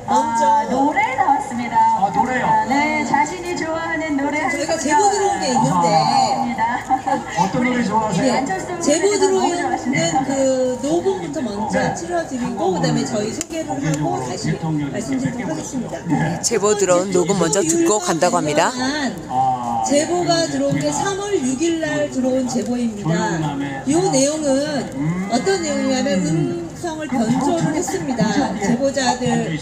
먼저 노래 나왔습니다. 노래요? 네, 자신이 좋아하는 노래. 저희가 제보 들어온 게 있는데 어떤 노래 좋아하세요? 제보 들어오는 그 녹음부터 먼저 틀어드리고 그다음에 저희 소개를 하고 다시 말씀드리도록 하겠습니다. 제보 들어온 녹음 먼저 듣고 간다고 합니다. 제보가 들어온 게 3월 6일 날 들어온 제보입니다. 이 내용은 어떤 내용이냐면 음성을 변조를 했습니다. 제보자의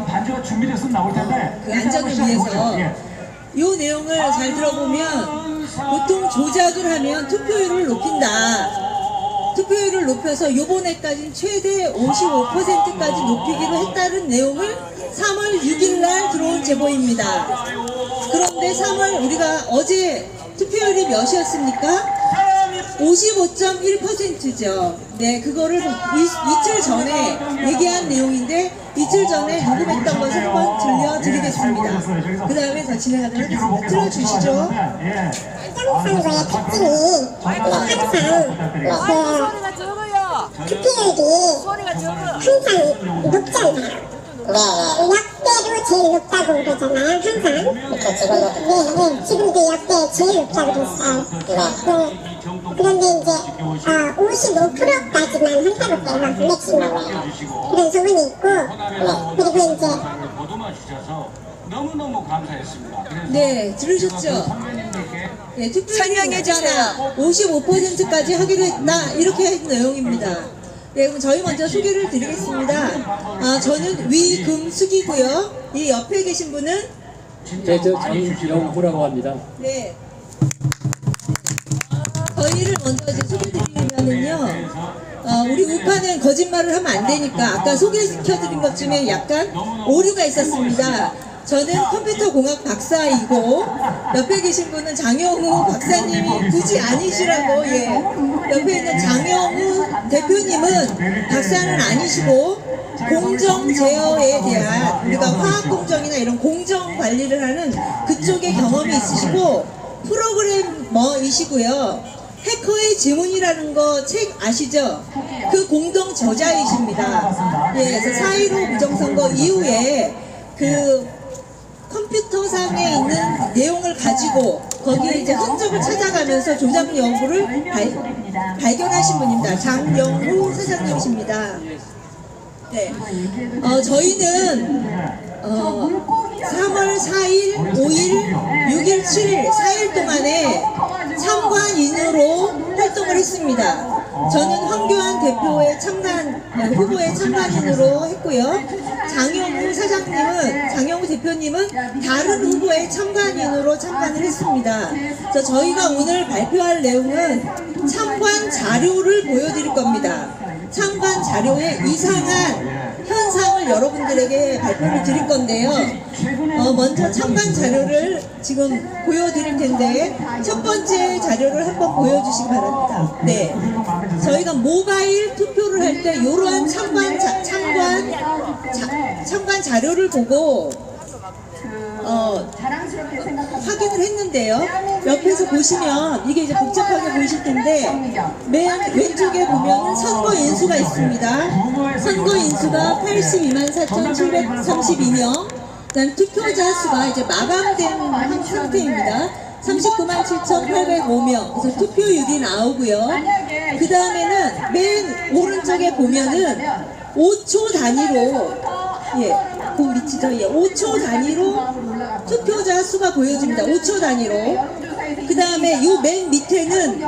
반주가 준비됐으면 나올 텐데 그 안전을 위해서 이 내용을 잘 들어보면 보통 조작을 하면 투표율을 높인다. 투표율을 높여서 요번에까지는 최대 55%까지 높이기로 했다는 내용을 3월 6일 날 들어온 제보입니다. 그런데 우리가 어제 투표율이 몇이었습니까? 55.1%죠. 네, 그거를 이틀 전에 얘기한 내용인데 이틀 전에 녹음했던 것을 한번 들려드리겠습니다. 그 다음에 더 진행하도록 하겠습니다. 틀어주시죠. 선거의 특징이 항상 투표율이 항상 높지 않나요? 역대로 제일 높다고 그러잖아요, 항상. 네, 지금도 역대 제일 높다고 그랬어요. 그런데 이제 55%까지만 한다고 맥시멈에 그런 소문이 있고, 그리고 이제 너무너무 감사했습니다. 네, 들으셨죠? 네, 투표율이 높잖아. 55%까지 하기로 했다. 이렇게 한 내용입니다. 네, 그럼 저희 먼저 소개를 드리겠습니다. 저는 위금숙이고요. 이 옆에 계신 분은 네, 저 장영구라고 합니다. 네. 저희를 먼저 이제 소개드리면은요. 우리 우파는 거짓말을 하면 안 되니까 아까 소개시켜드린 것 중에 약간 오류가 있었습니다. 저는 컴퓨터 공학 박사이고 옆에 계신 분은 장영우 박사님이 굳이 아니시라고. 옆에 있는 장영우 대표님은 박사는 아니시고 공정 제어에 대한 우리가 화학 공정이나 이런 공정 관리를 하는 그쪽에 경험이 있으시고 프로그래머이시고요. 해커의 지문이라는 거 책 아시죠? 그 공동 저자이십니다. 그래서 4.15 부정선거 이후에 그 컴퓨터상에 있는 내용을 가지고 거기에 이제 흔적을 찾아가면서 조작 여부를 발견하신 분입니다. 장영우 사장님이십니다. 네. 저희는 3월 4일, 5일, 6일, 7일, 4일 동안에 참관인으로 활동을 했습니다. 저는 황교안 대표의 후보의 참관인으로 했고요. 장영우 대표님은 다른 후보의 참관인으로 참관을 했습니다. 그래서 저희가 오늘 발표할 내용은 참관 자료를 보여드릴 겁니다. 참관 자료의 이상한 현상을 여러분들에게 발표를 드릴 건데요. 먼저 참관 자료를 지금 보여드릴 텐데 첫 번째 자료를 한번 보여주시기 바랍니다. 네, 저희가 모바일 투표를 할 때 이러한 참관 자료를 보고 확인을 했는데요. 옆에서 보시면 이게 이제 복잡하게 보이실 텐데 맨 왼쪽에 보면 선거 인수가 있습니다. 선거 인수가 82만 4,732명. 그다음 투표자 수가 이제 마감된 상태입니다. 39만 7,805명. 그래서 투표율이 나오고요. 그 다음에는 맨 오른쪽에 보면은 5초 단위로 그 위치죠. 5초 단위로 투표자 수가 보여집니다. 5초 단위로. 그 다음에 요 맨 밑에는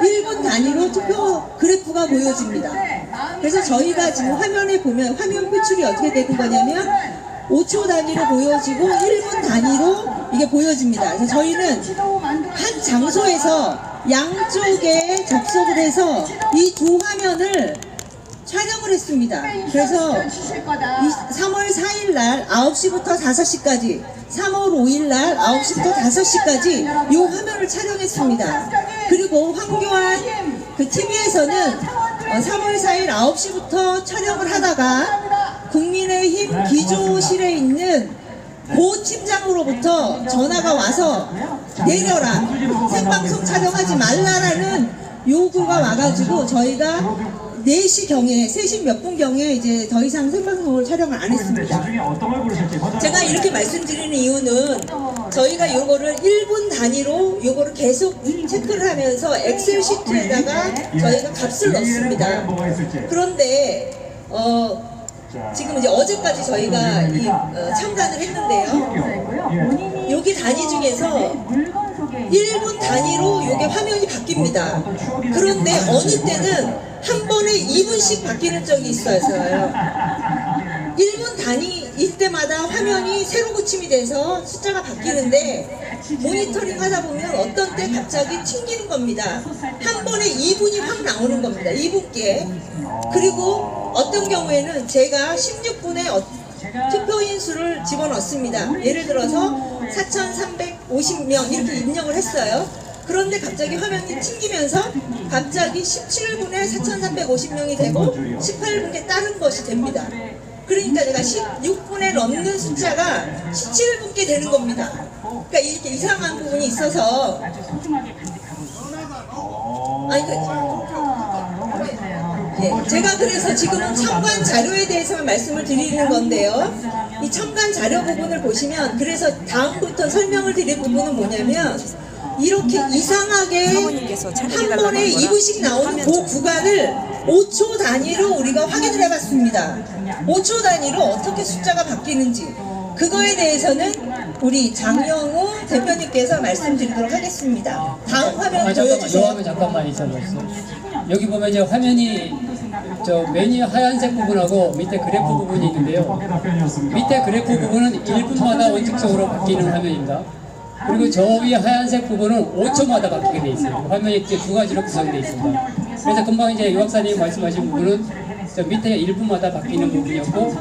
1분 단위로 투표 그래프가 보여집니다. 그래서 저희가 지금 화면에 보면 화면 표출이 어떻게 되는 거냐면 5초 단위로 보여지고 1분 단위로 이게 보여집니다. 그래서 저희는 한 장소에서 양쪽에 접속을 해서 이 두 화면을 촬영을 했습니다. 그래서 3월 4일 날 9시부터 5시까지 3월 5일 날 9시부터 5시까지 이 화면을 촬영했습니다. 그리고 황교안 그 TV에서는 3월 4일 9시부터 촬영을 하다가 국민의힘 기조실에 있는 고 팀장으로부터 전화가 와서 내려라, 생방송 촬영하지 말라라는 요구가 와가지고 저희가 4시 경에 3시 몇 분 경에 이제 더 이상 생방송을 촬영을 안 그 했습니다. 중에 어떤 걸 고르실지 먼저 제가 이렇게 말씀드리는 이유는 저희가 요거를 1분 단위로 요거를 계속 체크를 하면서 엑셀 시트에다가 저희가 값을 넣습니다. 뭐가 있을지. 그런데 지금 이제 어제까지 저희가 참관을 했는데요. 여기 단위 중에서 1분 단위로 요게 화면이 바뀝니다. 그런데 어느 때는 한 번에 2분씩 바뀌는 적이 있어서요. 1분 단위일 때마다 화면이 새로 고침이 돼서 숫자가 바뀌는데 모니터링 하다 보면 어떤 때 갑자기 튕기는 겁니다. 한 번에 2분이 확 나오는 겁니다. 2분께. 그리고 어떤 경우에는 제가 16분에 투표인 수를 집어넣습니다. 예를 들어서 4,350명 이렇게 입력을 했어요. 그런데 갑자기 화면이 튕기면서 갑자기 17분에 4,350명이 되고 18분에 다른 것이 됩니다. 그러니까 내가 16분에 넘는 숫자가 17분께 되는 겁니다. 그러니까 이렇게 이상한 부분이 있어서 제가 그래서 지금은 첨관 자료에 대해서만 말씀을 드리는 건데요. 이 첨관 자료 부분을 보시면 그래서 다음부터 설명을 드릴 부분은 뭐냐면 이렇게 이상하게 한 번에 2분씩 나오는 그 구간을 5초 단위로 우리가 확인을 해봤습니다. 5초 단위로 어떻게 숫자가 바뀌는지 그거에 대해서는 우리 장영우 대표님께서 말씀드리도록 하겠습니다. 다음 화면 보여주세요. 잠깐만 있어보세요. 여기 보면 이제 화면이 저 메뉴 하얀색 부분하고 밑에 그래프 부분이 있는데요. 밑에 그래프 부분은 1분마다 원칙적으로 바뀌는 화면입니다. 그리고 저 위에 하얀색 부분은 5초마다 바뀌게 돼 있어요. 화면이 이렇게 두 가지로 구성되어 있습니다. 그래서 금방 이제 유 박사님 말씀하신 부분은 저 밑에 1분마다 바뀌는 부분이었고,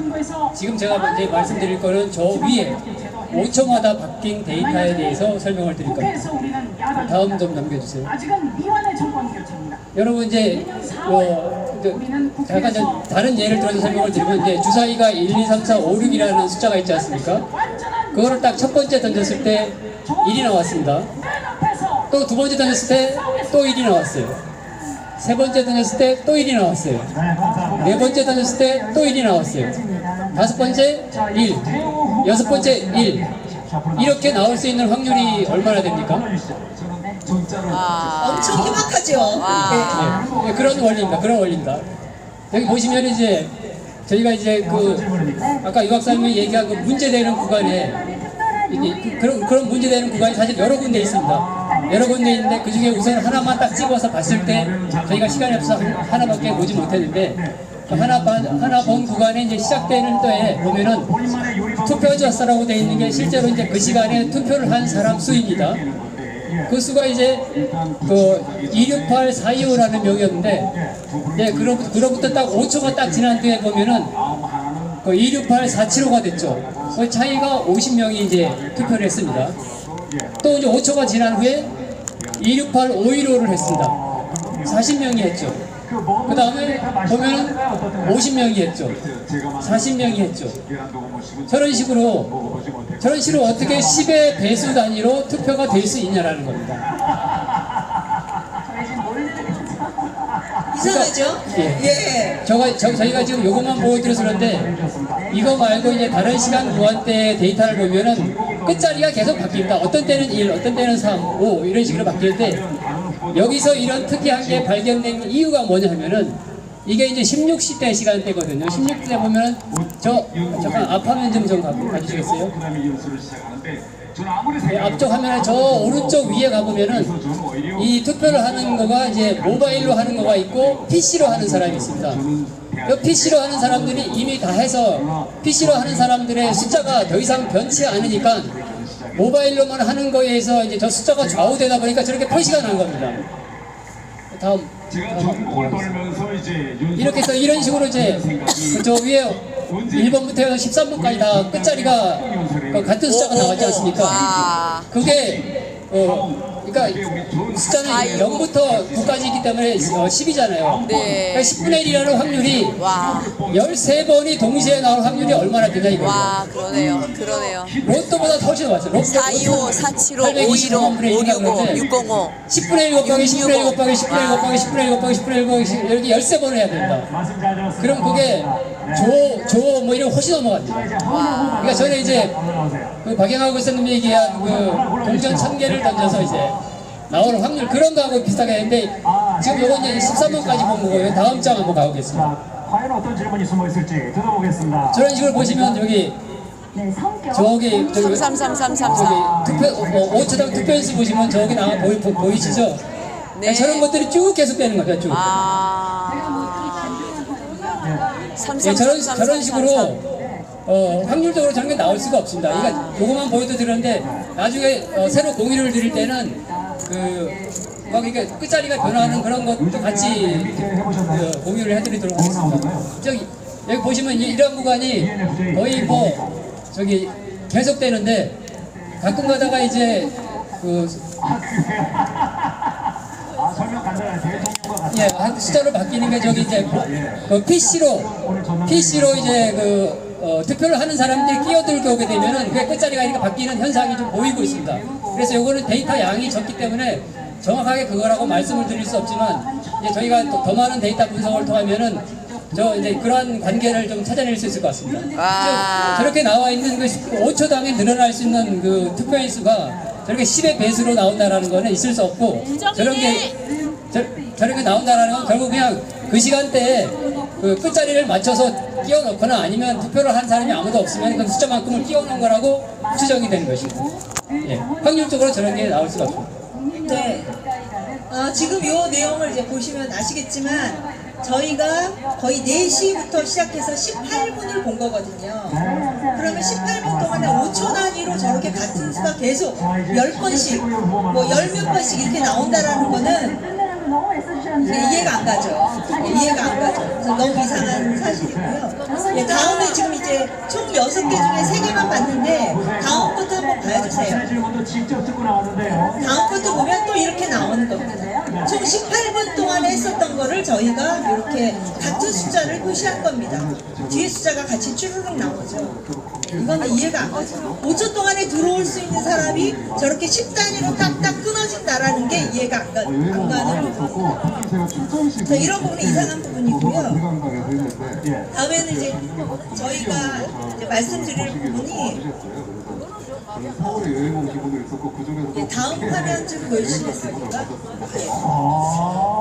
지금 제가 이제 말씀드릴 거는 저 위에 5초마다 바뀐 데이터에 대해서 설명을 드릴 겁니다. 다음 좀 넘겨주세요. 여러분 이제 잠깐 다른 예를 들어서 설명을 드리면 이제 주사위가 1, 2, 3, 4, 5, 6이라는 숫자가 있지 않습니까? 그거를 딱 첫 번째 던졌을 때 1이 나왔습니다. 또 두 번째 던졌을 때 또 1이 나왔어요. 세 번째 던졌을 때 또 1이 나왔어요. 네 번째 던졌을 때 또 1이 나왔어요. 다섯 번째 1, 여섯 번째 1. 이렇게 나올 수 있는 확률이 얼마나 됩니까? 엄청 희박하죠. 네, 그런 원리입니다. 그런 원리입니다. 여기 보시면 이제 저희가 이제 아까 유 박사님이 얘기한 그 문제되는 구간에 그런 문제되는 구간이 사실 여러 군데 있습니다. 여러 군데 있는데 그 중에 우선 하나만 딱 찍어서 봤을 때 저희가 시간이 없어서 하나밖에 보지 못했는데 하나 본 구간에 이제 시작되는 때에 보면은 투표자수라고 되어 있는 게 실제로 이제 그 시간에 투표를 한 사람 수입니다. 그 수가 이제 268425라는 명이었는데, 네, 그로부터 딱 5초가 딱 지난 뒤에 보면은 268475가 됐죠. 그 차이가 50명이 이제 투표를 했습니다. 또 이제 5초가 지난 후에 268515를 했습니다. 40명이 했죠. 그 다음에 보면은 50명이 했죠. 40명이 했죠. 저런 식으로 어떻게 10의 배수 단위로 투표가 될 수 있냐라는 겁니다. 이상하죠? 예. 저희가 지금 요것만 보여드려서 그런데 이거 말고 이제 다른 시간 구간대 데이터를 보면은 끝자리가 계속 바뀝니다. 어떤 때는 1, 어떤 때는 3, 5 이런 식으로 바뀌는데 여기서 이런 특이한 게 발견된 이유가 뭐냐 하면은 이게 이제 16시대 시간대거든요. 16시대 보면은 잠깐 앞 화면 좀 가주시겠어요? 네, 앞쪽 화면에 저 오른쪽 위에 가보면은 이 투표를 하는 거가 이제 모바일로 하는 거가 있고 PC로 하는 사람이 있습니다. 이 PC로 하는 사람들이 이미 다 해서 PC로 하는 사람들의 숫자가 더 이상 변치 않으니까 모바일로만 하는 거에 의해서 이제 저 숫자가 좌우되다 보니까 저렇게 표시가 난 겁니다. 다음. 이렇게 해서 이런 식으로 이제 저 위에 1번부터 해서 13번까지 다 끝자리가 같은 숫자가 나가지 않습니까? 그게 그러니까 숫자는 0부터 9까지 있기 때문에 10이잖아요. 네. 그러니까 10분의 1이라는 확률이 와, 13번이 동시에 나올 확률이 얼마나 되냐 이거죠. 와, 그러네요. 그러네요. 로또보다 훨씬 많죠. 425, 475, 515, 565, 605. 10분의 1 곱하기 10분의 1 곱하기 10분의 1 곱하기 10분의 1 곱하기 10분의 1 곱하기 10, 이렇게 13번을 해야 된다. 말씀 잘 들었습니다. 그럼 그게 뭐 이런 훨씬 넘어갑니다. 그러니까 저는 이제 그 박영하 교수님이 얘기한 그 동전 1000개를 던져서 이제 나오는 확률 그런 거하고 비슷하게 했는데 지금 요건 이제 13번까지 본 거고요. 다음 장 한번 가보겠습니다. 자, 과연 어떤 질문이 숨어 있을지 들어보겠습니다. 저런 식으로 보시면 여기 네, 성격. 저기 333334. 투표 5초당 투표인수 보시면 저기 나와 보이시죠? 네. 저런 것들이 쭉 계속되는 거죠. 쭉. 아. 예, 저런 식으로 확률적으로 저런 게 나올 수가 없습니다. 그러니까 요거만 보여도 되는데 나중에 새로 공유를 드릴 때는 막 이게 끝자리가 변화하는 그런 것도 같이 공유를 해드리도록 하겠습니다. 저기 여기 보시면 이런 구간이 거의 뭐 저기 계속되는데 가끔 가다가 이제 설명 간단하게 대통령과 같은 예, 숫자로 바뀌는 게 저기 이제 그 PC로 이제 투표를 하는 사람들이 끼어들게 오게 되면은 그 끝자리가 이렇게 바뀌는 현상이 좀 보이고 있습니다. 그래서 요거는 데이터 양이 적기 때문에 정확하게 그거라고 말씀을 드릴 수 없지만 이제 저희가 더 많은 데이터 분석을 통하면은 이제 그러한 관계를 좀 찾아낼 수 있을 것 같습니다. 와. 저렇게 나와 있는 그 5초당에 늘어날 수 있는 그 투표인 수가 저렇게 10의 배수로 나온다라는 거는 있을 수 없고 저렇게 나온다라는 건 결국 그냥 그 시간대에 그 끝자리를 맞춰서 끼워 넣거나 아니면 투표를 한 사람이 아무도 없으면 그 숫자만큼을 끼워 넣은 거라고 추정이 되는 것이고 예, 확률적으로 저런 게 나올 수가 없습니다. 네. 지금 요 내용을 이제 보시면 아시겠지만 저희가 거의 4시부터 시작해서 18분을 본 거거든요. 그러면 18분 동안에 5초 단위로 저렇게 같은 수가 계속 10번씩, 뭐 10몇 번씩 이렇게 나온다라는 거는 너무 애써주셨는데. 이해가 안 가죠. 이해가 안 가죠. 그래서 너무 이상한 사실이고요. 예, 다음에 지금 이제 총 6개 중에 3개만 봤는데 다음 것도 한번 봐주세요. 질문도 직접 듣고 나왔는데요. 다음 것도 보면 또 이렇게 나오는 겁니다. 총 18분 동안에 했었던 거를 저희가 이렇게 같은 숫자를 표시한 겁니다. 뒤에 숫자가 같이 쭈르륵 나오죠. 이거는 이해가 안 가죠. 5초 동안에 들어올 수 있는 사람이 저렇게 10단위로 딱딱 끊어진다라는 게 이해가 안 가는 부분입니다. 그래서 이런 부분은 이상한 부분이고요. 다음에는 이제 저희가 이제 말씀드릴 부분이 다음 화면 좀 보여주시겠습니까?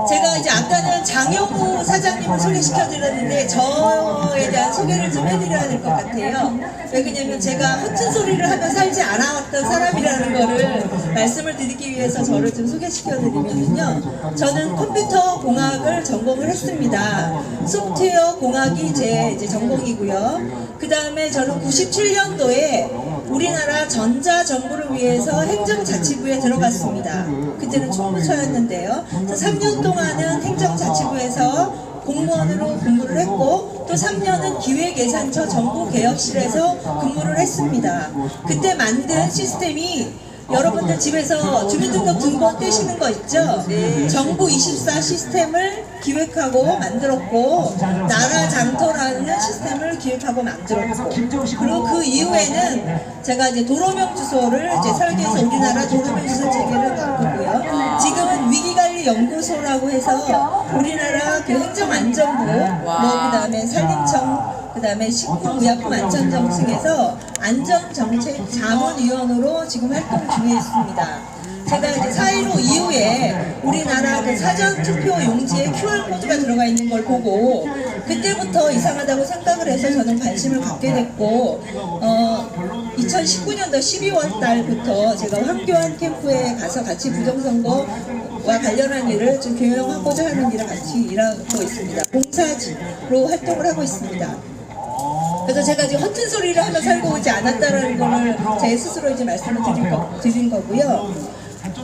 제가 이제 아까는 장영구 사장님을 소개시켜드렸는데 저에 대한 소개를 좀 해드려야 될 것 같아요. 왜 그러냐면 제가 허튼 소리를 하며 살지 않아왔던 사람이라는 거를 말씀을 드리기 위해서 저를 좀 소개시켜드리면요. 저는 컴퓨터 공학을 전공을 했습니다. 소프트웨어 공학이 제 이제 전공이고요. 그 다음에 저는 97년도에 우리나라 전자정부를 위해서 행정자치부에 들어갔습니다. 그때는 총무처였는데요. 3년 동안은 행정자치부에서 공무원으로 근무를 했고 또 3년은 기획예산처 정부개혁실에서 근무를 했습니다. 그때 만든 시스템이 여러분들 집에서 주민등록 등본 떼시는 거 있죠? 정부24 시스템을 기획하고 만들었고 나라장터라는 시스템을 기획하고 만들었고 그리고 그 이후에는 제가 이제 도로명 주소를 이제 설계해서 우리나라 도로명 주소 체계를 바꾸고요. 지금은 위기관리연구소라고 해서 우리나라 그 행정안전부 그다음에 산림청 그다음에 식품의약품안전정책에서 안전정책 자문위원으로 지금 활동 중에 있습니다. 제가 이제 4.15 이후에 우리나라 그 사전투표 용지에 QR코드가 들어가 있는 걸 보고 그때부터 이상하다고 생각을 해서 저는 관심을 갖게 됐고 2019년도 12월 달부터 제가 황교안 캠프에 가서 같이 부정선거와 관련한 일을 좀 교육하고자 하는 일을 같이 일하고 있습니다. 봉사지로 활동을 하고 있습니다. 그래서 제가 지금 허튼 소리를 하며 살고 오지 않았다라는 거를 제 스스로 이제 말씀을 드린 거고요.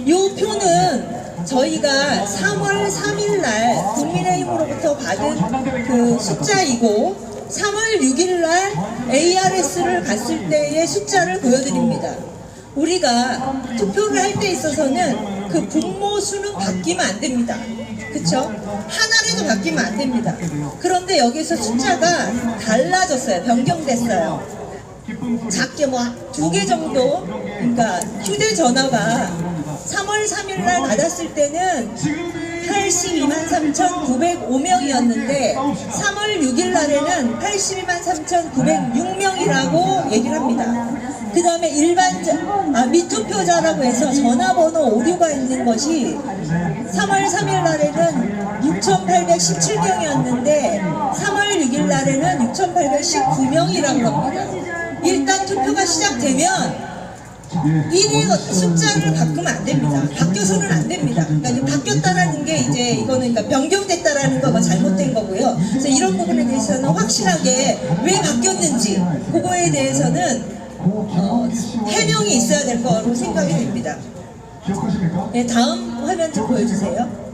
이 표는 저희가 3월 3일 날 국민의힘으로부터 받은 그 숫자이고 3월 6일 날 ARS를 갔을 때의 숫자를 보여드립니다. 우리가 투표를 할 때 있어서는 그 분모 수는 바뀌면 안 됩니다. 그쵸? 하나라도 바뀌면 안 됩니다. 그런데 여기서 숫자가 달라졌어요. 변경됐어요. 작게 뭐 2개 정도, 그러니까 휴대전화가 3월 3일 날 받았을 때는 82만 3,905명이었는데 3월 6일 날에는 82만 3,906명이라고 얘기를 합니다. 그 다음에 미투표자라고 해서 전화번호 오류가 있는 것이 3월 3일 날에는 6,817명이었는데 3월 6일 날에는 6,819명이라고 합니다. 일단 투표가 시작되면 1위 숫자를 바꾸면 안 됩니다. 바뀌어서는 안 됩니다. 그러니까 이제 바뀌었다라는 게 이제 이거는 그러니까 변경됐다라는 거가 잘못된 거고요. 그래서 이런 부분에 대해서는 확실하게 왜 바뀌었는지 그거에 대해서는 해명이 있어야 될 거로 생각이 됩니다. 네, 다음 화면 좀 보여주세요.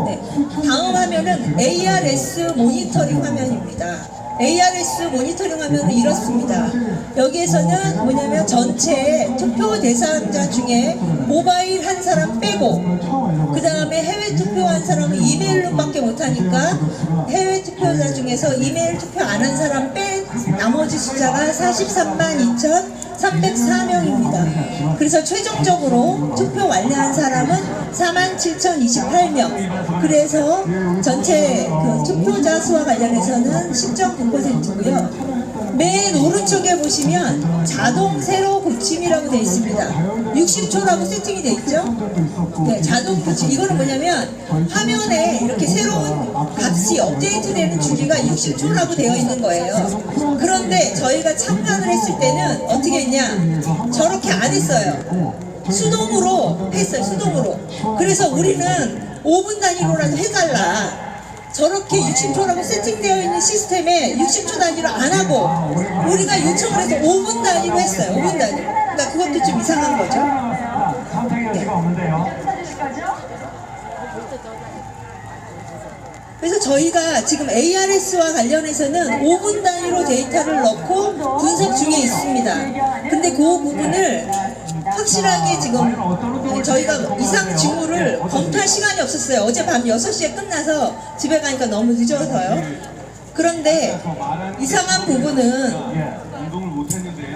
네, 다음 화면은 ARS 모니터링 화면입니다. ARS 모니터링 화면은 이렇습니다. 여기에서는 뭐냐면 전체 투표 대상자 중에 모바일 한 사람 빼고 그 다음에 해외 투표한 사람은 이메일로밖에 못하니까 해외 투표자 중에서 이메일 투표 안 한 사람 뺀 나머지 숫자가 43만 2,304명입니다. 그래서 최종적으로 투표 완료한 사람은 47,028명. 그래서 전체 그 투표자 수와 관련해서는 10.9%고요. 맨 오른쪽에 보시면 자동 세로 고침이라고 되어 있습니다. 60초라고 세팅이 되어 있죠? 네, 자동 고침. 이거는 뭐냐면 화면에 이렇게 새로운 값이 업데이트되는 주기가 60초라고 되어 있는 거예요. 그런데 저희가 참관을 했을 때는 어떻게 했냐? 저렇게 안 했어요. 수동으로 했어요. 수동으로. 그래서 우리는 5분 단위로라도 해달라. 저렇게 60초라고 세팅되어 있는 시스템에 60초 단위로 안 하고 우리가 요청을 해서 5분 단위로 했어요. 5분 단위. 그러니까 그것도 좀 이상한 거죠. 선택의 여지가 없는데요. 그래서 저희가 지금 ARS와 관련해서는 5분 단위로 데이터를 넣고 분석 중에 있습니다. 근데 그 부분을 확실하게 지금 저희가 이상 징후를 검토할 시간이 없었어요. 어제 밤 6시에 끝나서 집에 가니까 너무 늦어서요. 그런데 이상한 부분은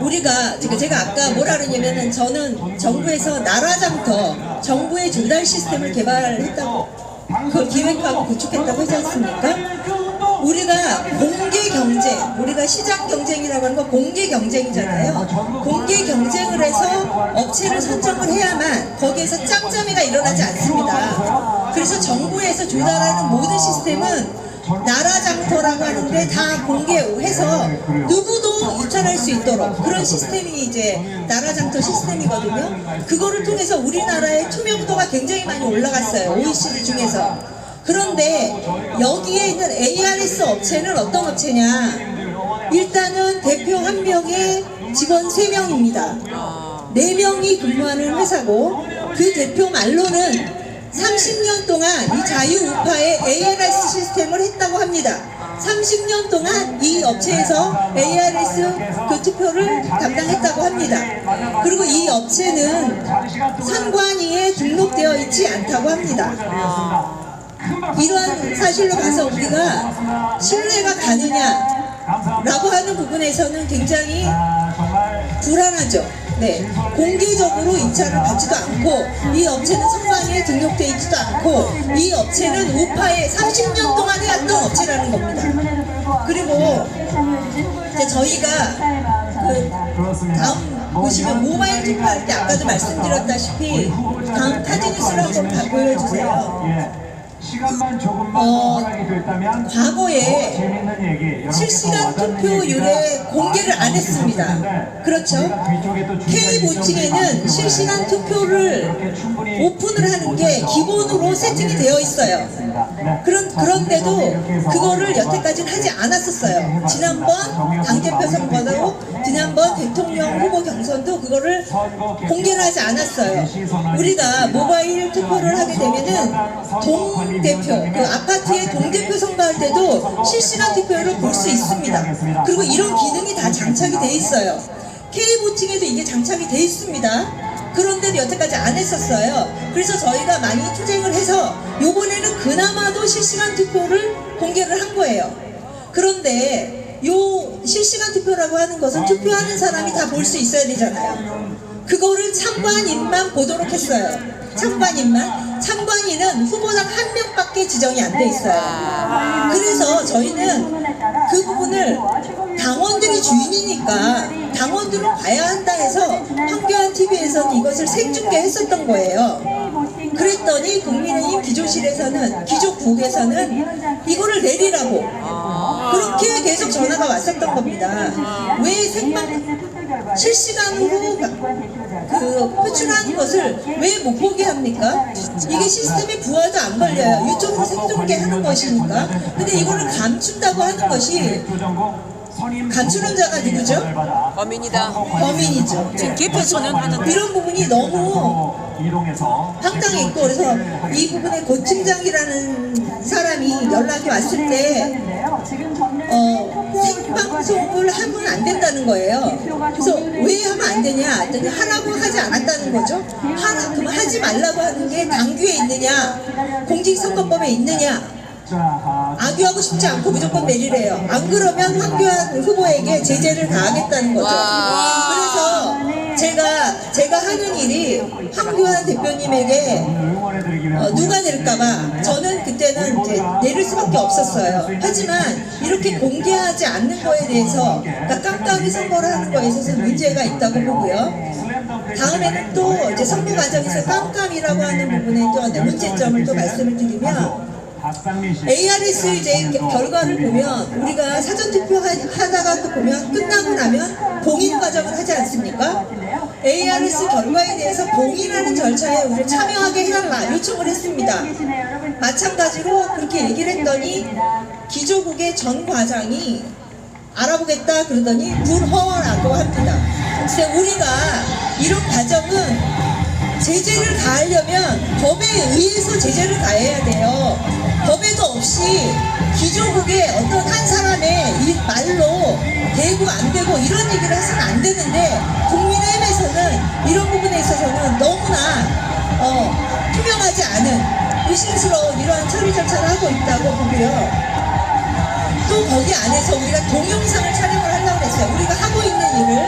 우리가 제가 아까 뭐라 그러냐면은 저는 정부에서 나라장터 정부의 조달 시스템을 개발했다고 그걸 기획하고 구축했다고 하지 않습니까? 우리가 공개 경쟁, 우리가 시장 경쟁이라고 하는 건 공개 경쟁이잖아요. 공개 경쟁을 해서 업체를 선정을 해야만 거기에서 짬짬이가 일어나지 않습니다. 그래서 정부에서 조달하는 모든 시스템은 나라장터라고 하는데 다 공개해서 누구도 입찰할 수 있도록 그런 시스템이 이제 나라장터 시스템이거든요. 그거를 통해서 우리나라의 투명도가 굉장히 많이 올라갔어요. OECD 중에서. 그런데 여기에 있는 ARS 업체는 어떤 업체냐? 일단은 대표 한 명에 직원 3명입니다. 4명이 근무하는 회사고 그 대표 말로는 30년 동안 이 자유우파의 ARS 시스템을 했다고 합니다. 30년 동안 이 업체에서 ARS 그 투표를 담당했다고 합니다. 그리고 이 업체는 선관위에 등록되어 있지 않다고 합니다. 이러한 사실로 봐서 우리가 신뢰가 가느냐라고 하는 부분에서는 굉장히 불안하죠. 네, 공개적으로 입찰을 받지도 않고 이 업체는 선관위에 등록되어 있지도 않고 이 업체는 우파에 30년 동안 해왔던 업체라는 겁니다. 그리고 이제 저희가 다음 보시면 모바일 투표할 때 아까도 말씀드렸다시피 다음 카드뉴스를 한번 보여주세요. 시간만 조금만 허락이 됐다면 과거에 재밌는 얘기 실시간 투표율에 공개를 안 했습니다. 그렇죠? K보팅에는 실시간 투표를 오픈을 하는 게 기본으로 세팅이 되어 있어요. 그런데도 그거를 여태까지는 하지 않았었어요. 지난번 당대표 선거도 지난번 대통령 후보 경선도 그거를 공개를 하지 않았어요. 우리가 모바일 투표를 하게 되면은 동대표, 그 아파트의 동대표 선거할 때도 실시간 투표를 볼 수 있습니다. 그리고 이런 기능이 다 장착이 돼 있어요. K보팅에도 이게 장착이 돼 있습니다. 그런데도 여태까지 안 했었어요. 그래서 저희가 많이 투쟁을 해서 요번에는 그나마도 실시간 투표를 공개를 한 거예요. 그런데 요 실시간 투표라고 하는 것은 투표하는 사람이 다 볼 수 있어야 되잖아요. 그거를 참관인만 보도록 했어요. 참관인은 후보당 한 명밖에 지정이 안 돼 있어요. 그래서 저희는 그 부분을 당원들이 주인이니까 당원들은 봐야 한다 해서 황교안 TV에서는 이것을 생중계했었던 거예요. 그랬더니 국민의힘 기족국에서는 이거를 내리라고 그렇게 계속 전화가 왔었던 겁니다. 왜 실시간으로 그 표출하는 것을 왜 못 보게 합니까? 이게 시스템에 부하도 안 걸려요. 유튜브로 생중계 하는 것이니까. 근데 이거를 감춘다고 하는 것이 감추는 자가 누구죠? 범인이다. 범인이죠. 지금 개표소는 하는데. 이런 부분이 너무 황당했고, 그래서 이 부분에 고팀장이라는 사람이 연락이 왔을 때 생방송을 하면 안 된다는 거예요. 그래서 왜 하면 안 되냐 했더니 하라고 하지 않았다는 거죠. 그럼 하지 말라고 하는 게 당규에 있느냐, 공직선거법에 있느냐. 악유하고 싶지 않고 무조건 내리래요. 안 그러면 황교안 후보에게 제재를 가하겠다는 거죠. 그래서 제가 하는 일이 황교안 대표님에게 누가 낼까봐 저는 그때는 이제 내릴 수밖에 없었어요. 하지만 이렇게 공개하지 않는 거에 대해서, 그러니까 깜깜이 선거를 하는 거에 있어서 문제가 있다고 보고요. 다음에는 또 이제 선거 과정에서 깜깜이라고 하는 부분에 또 문제점을 또 말씀을 드리면, ARS 이제 결과를 보면 우리가 사전투표 하다가 또 보면 끝나고 나면 봉인 과정을 하지 않습니까? ARS 결과에 대해서 봉인하는 절차에 우리를 참여하게 해달라 요청을 했습니다. 마찬가지로 그렇게 얘기를 했더니 기조국의 전 과장이 알아보겠다 그러더니 불허라고 합니다. 근데 우리가 이런 과정은 제재를 가하려면 법에 의해서 제재를 가해야 돼요. 법에도 없이 기조국의 어떤 한 사람의 이 말로 되고 안 되고 이런 얘기를 해서는 안 되는데, 국민의힘에서는 이런 부분에 있어서는 너무나 투명하지 않은 의심스러운 이러한 처리 절차를 하고 있다고 보고요. 또 거기 안에서 우리가 동영상을 촬영을 하려고 했어요. 우리가 하고 있는 일을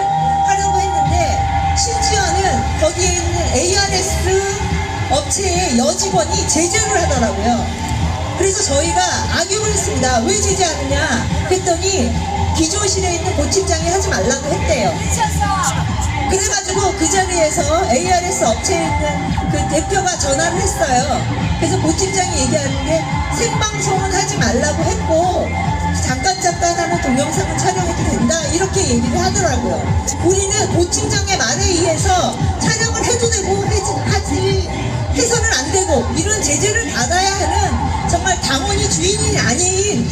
하려고 했는데, 심지어는 거기에 있는 ARS 업체의 여직원이 제재를 하더라고요. 그래서 저희가 악용을 했습니다. 왜 제재하느냐 했더니 기조실에 있는 고팀장이 하지 말라고 했대요. 그래가지고 그 자리에서 ARS 업체에 있는 그 대표가 전화를 했어요. 그래서 고팀장이 얘기하는 게 생방송은 하지 말라고 했고 잠깐 하는 동영상을 촬영해도 된다 이렇게 얘기를 하더라고요. 우리는 고팀장의 말에 의해서 촬영을 해도 되고 해서는 안 되고 이런 제재를 받아야 하는, 정말 당원이 주인이 아닌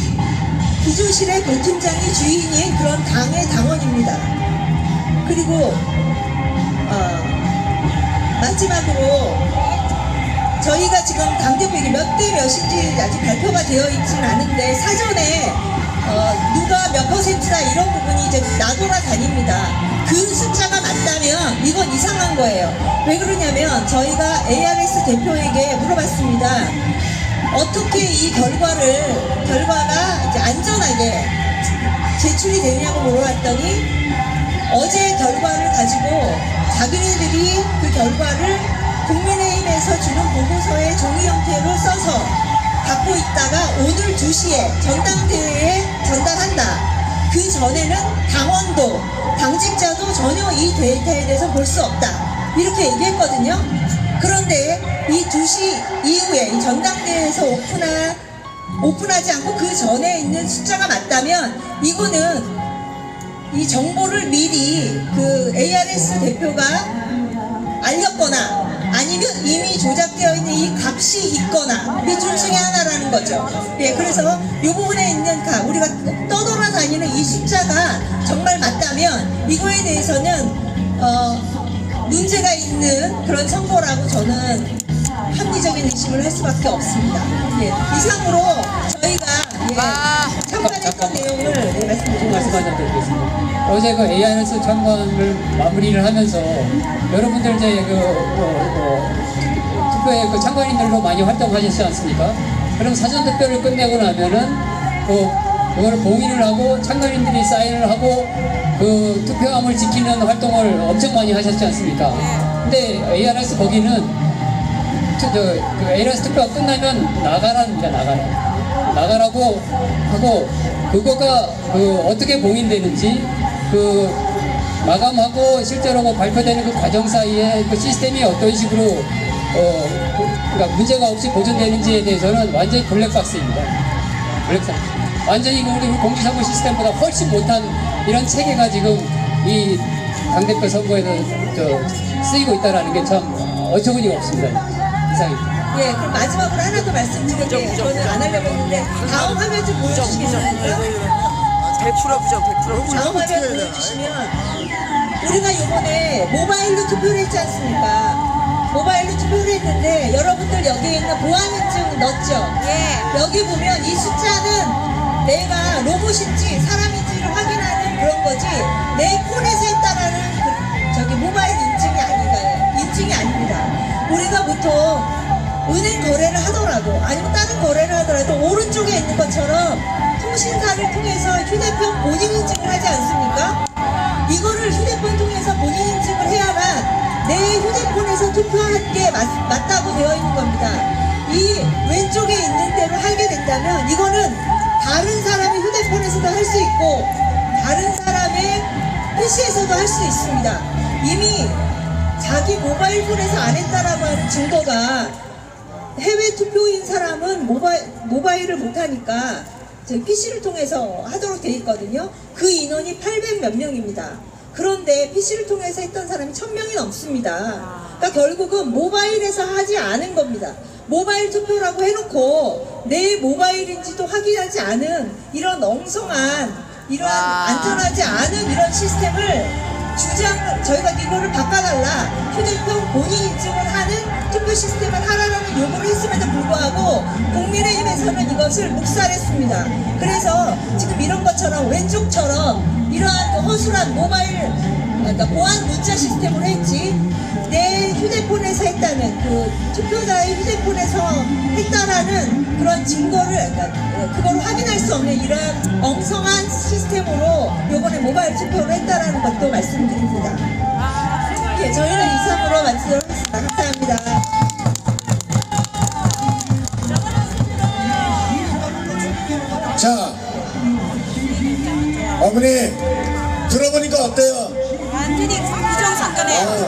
기조실의 고팀장이 주인인 그런 당의 당원입니다. 그리고 마지막으로 저희가 지금 당대표 몇 대 몇인지 아직 발표가 되어 있지는 않은데 사전에 누가 몇 %다 이런 부분이 이제 나돌아다닙니다. 그 숫자가 맞다면 이건 이상한 거예요. 왜 그러냐면 저희가 ARS 대표에게 물어봤습니다. 어떻게 이 결과가 이제 안전하게 제출이 되냐고 물어봤더니 어제 결과를 가지고 자기네들이 그 결과를 국민의힘에서 주는 보고서에 종이 형태로 써서 갖고 있다가 오늘 2시에 전당대회에 전달한다. 그 전에는 당원도 당직자도 전혀 이 데이터에 대해서 볼 수 없다. 이렇게 얘기했거든요. 그런데 이 2시 이후에 이 전당대회에서 오픈하지 않고 그 전에 있는 숫자가 맞다면 이거는 이 정보를 미리 그 ARS 대표가 알렸거나 아니면 이미 조작되어 있는 이 값이 있거나 이 둘 중에 하나라는 거죠. 예, 그래서 이 부분에 있는 우리가 떠돌아다니는 이 숫자가 정말 맞다면 이거에 대해서는 문제가 있는 그런 선거라고 저는 합리적인 의심을 할 수밖에 없습니다. 예, 이상으로 저희 저희가 참관했던 내용을 말씀드리겠습니다. 말씀하자 드리겠습니다. 어제 그 ARS 참관을 마무리를 하면서 여러분들 이제 투표에 그 참관인들로 많이 활동하셨지 않습니까? 그럼 사전 투표를 끝내고 나면은 그걸 봉인을 하고 참관인들이 사인을 하고 그 투표함을 지키는 활동을 엄청 많이 하셨지 않습니까? 근데 ARS 거기는 그 ARS 투표가 끝나면 나가랍니다. 나가라고 하고 그거가 어떻게 봉인되는지 마감하고 실제로 발표되는 그 과정 사이에 그 시스템이 어떤 식으로 그러니까 문제가 없이 보존되는지에 대해서는 완전히 블랙박스입니다. 블랙박스. 완전히 우리 공직선거 시스템보다 훨씬 못한 이런 체계가 지금 이 당대표 선거에서 쓰이고 있다는 게 참 어처구니가 없습니다. 이상입니다. 예, 그럼 마지막으로 하나 더 말씀드릴게요. 저는 안 하려고 했는데 다음 화면 좀 보여주시겠습니까? 100% 부정, 100% 다음 화면 보여주시면 우리가 이번에 모바일로 투표를 했지 않습니까? 모바일로 투표를 했는데 여러분들 여기에 있는 보안인증 넣었죠? 예. 여기 보면 이 숫자는 내가 로봇인지 사람인지를 확인하는 그런 거지 내 폰에서 했다라는 저기 모바일 인증이 아닙니다. 우리가 보통 은행 거래를 하더라도 아니면 다른 거래를 하더라도 오른쪽에 있는 것처럼 통신사를 통해서 휴대폰 본인 인증을 하지 않습니까? 이거를 휴대폰 통해서 본인 인증을 해야만 내 휴대폰에서 투표한 게 맞다고 되어 있는 겁니다. 이 왼쪽에 있는 대로 하게 된다면 이거는 다른 사람의 휴대폰에서도 할 수 있고 다른 사람의 PC에서도 할 수 있습니다. 이미 자기 모바일 폰에서 안 했다라고 하는 증거가 해외 투표인 사람은 모바일을 못하니까 PC를 통해서 하도록 돼 있거든요. 그 인원이 800 몇 명입니다. 그런데 PC를 통해서 했던 사람이 1000명이 넘습니다. 그러니까 결국은 모바일에서 하지 않은 겁니다. 모바일 투표라고 해놓고 내 모바일인지도 확인하지 않은 이런 엉성한 이러한 안전하지 않은 이런 시스템을 저희가 이거를 바꿔달라 휴대폰 본인 인증을 하는 투표 시스템을 하라는 요구를 했음에도 불구하고 국민의힘에서는 이것을 묵살했습니다. 그래서 지금 이런 것처럼 왼쪽처럼 이러한 그 허술한 모바일 그러니까 보안 문자 시스템으로 했지 내 휴대폰에서 했다는 그 투표자의 휴대폰에서 했다라는 그런 증거를 그러니까 그걸 확인할 수 없는 이러한 엉성한 시스템으로 요번에 모바일 투표를 했다라는 것도 말씀드립니다. 예, 저희는 이상으로 마치도록 하겠습니다. 감사합니다. 자, 어머니 들어보니까 어때요? 완전히 부정선거네.